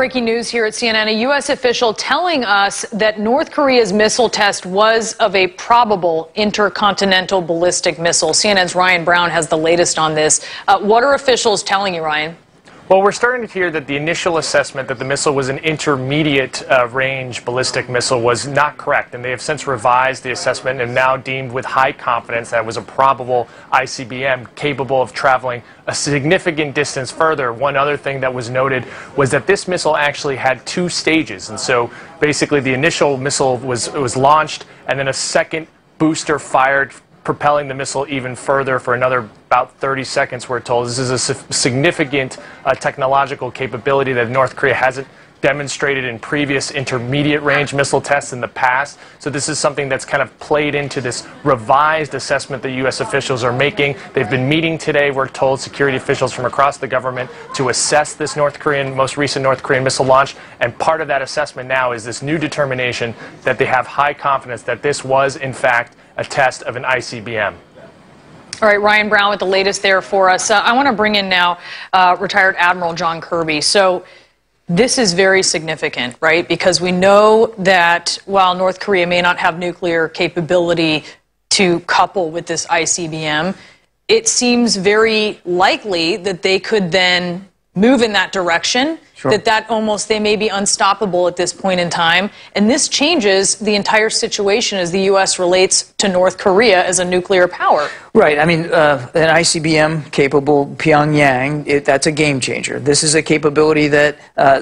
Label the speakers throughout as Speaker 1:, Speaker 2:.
Speaker 1: Breaking news here at CNN, a U.S. official telling us that North Korea's missile test was of a probable intercontinental ballistic missile. CNN's Ryan Brown has the latest on this. What are officials telling you, Ryan?
Speaker 2: Well, we're starting to hear that the initial assessment that the missile was an intermediate range ballistic missile was not correct, and they have since revised the assessment and now deemed with high confidence that it was a probable ICBM capable of traveling a significant distance further. One other thing that was noted was that this missile actually had two stages, and so basically the initial missile was launched, and then a second booster fired, propelling the missile even further for another about 30 seconds, we're told. This is a significant technological capability that North Korea hasn't demonstrated in previous intermediate range missile tests in the past. So this is something that's kind of played into this revised assessment that U.S. officials are making. They've been meeting today, we're told, security officials from across the government to assess this most recent North Korean missile launch. And part of that assessment now is this new determination that they have high confidence that this was, in fact, a test of an ICBM.
Speaker 1: All right, Ryan Brown with the latest there for us. I want to bring in now retired Admiral John Kirby. So this is very significant, right? Because we know that while North Korea may not have nuclear capability to couple with this ICBM, it seems very likely that they could then move in that direction. Sure. They may be unstoppable at this point in time. And this changes the entire situation as the U.S. relates to North Korea as a nuclear power.
Speaker 3: Right. I mean, an ICBM capable Pyongyang, that's a game changer. This is a capability that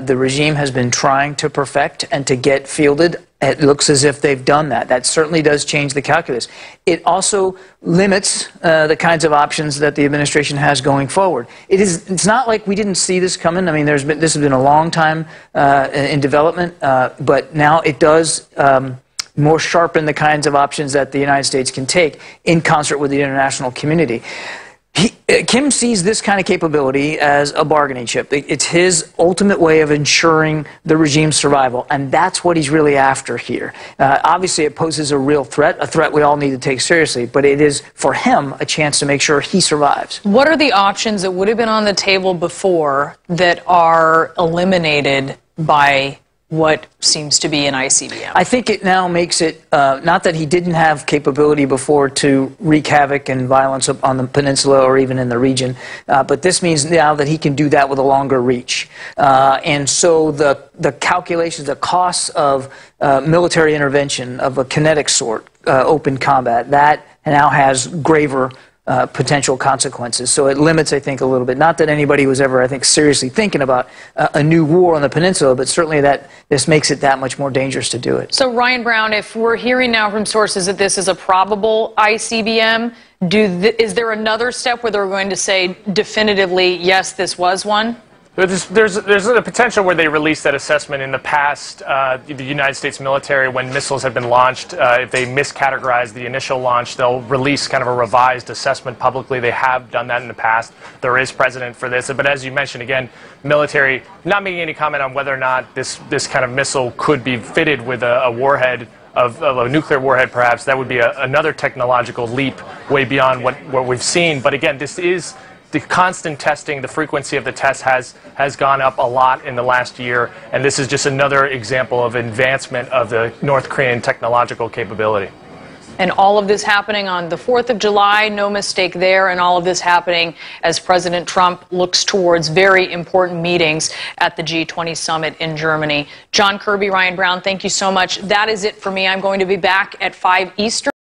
Speaker 3: the regime has been trying to perfect and to get fielded. It looks as if they've done that. That certainly does change the calculus. It also limits the kinds of options that the administration has going forward. It's not like we didn't see this coming. I mean, this has been a long time in development, but now it does more sharpen the kinds of options that the United States can take in concert with the international community. Kim sees this kind of capability as a bargaining chip. It's his ultimate way of ensuring the regime's survival, and that's what he's really after here. Obviously, it poses a real threat, a threat we all need to take seriously, but it is, for him, a chance to make sure he survives.
Speaker 1: What are the options that would have been on the table before that are eliminated by what seems to be an ICBM?
Speaker 3: I think it now makes it, not that he didn't have capability before to wreak havoc and violence on the peninsula or even in the region, but this means now that he can do that with a longer reach. And so the calculations, the costs of military intervention of a kinetic sort, open combat, that now has graver potential consequences. So it limits, I think, a little bit. Not that anybody was ever, I think, seriously thinking about a new war on the peninsula, but certainly that this makes it that much more dangerous to do it.
Speaker 1: So, Ryan Brown, if we're hearing now from sources that this is a probable ICBM, is there another step where they're going to say definitively, yes, this was one?
Speaker 2: There's a potential where they released that assessment in the past. The United States military, when missiles have been launched, if they miscategorize the initial launch, they'll release kind of a revised assessment publicly. They have done that in the past. There is precedent for this. But as you mentioned, again, military not making any comment on whether or not this kind of missile could be fitted with a warhead, of a nuclear warhead, perhaps. That would be another technological leap way beyond what we've seen. But again, this is the constant testing. The frequency of the test has gone up a lot in the last year, and this is just another example of advancement of the North Korean technological capability.
Speaker 1: And all of this happening on the 4th of July, no mistake there, and all of this happening as President Trump looks towards very important meetings at the G20 summit in Germany. John Kirby, Ryan Brown, thank you so much. That is it for me. I'm going to be back at 5 Eastern.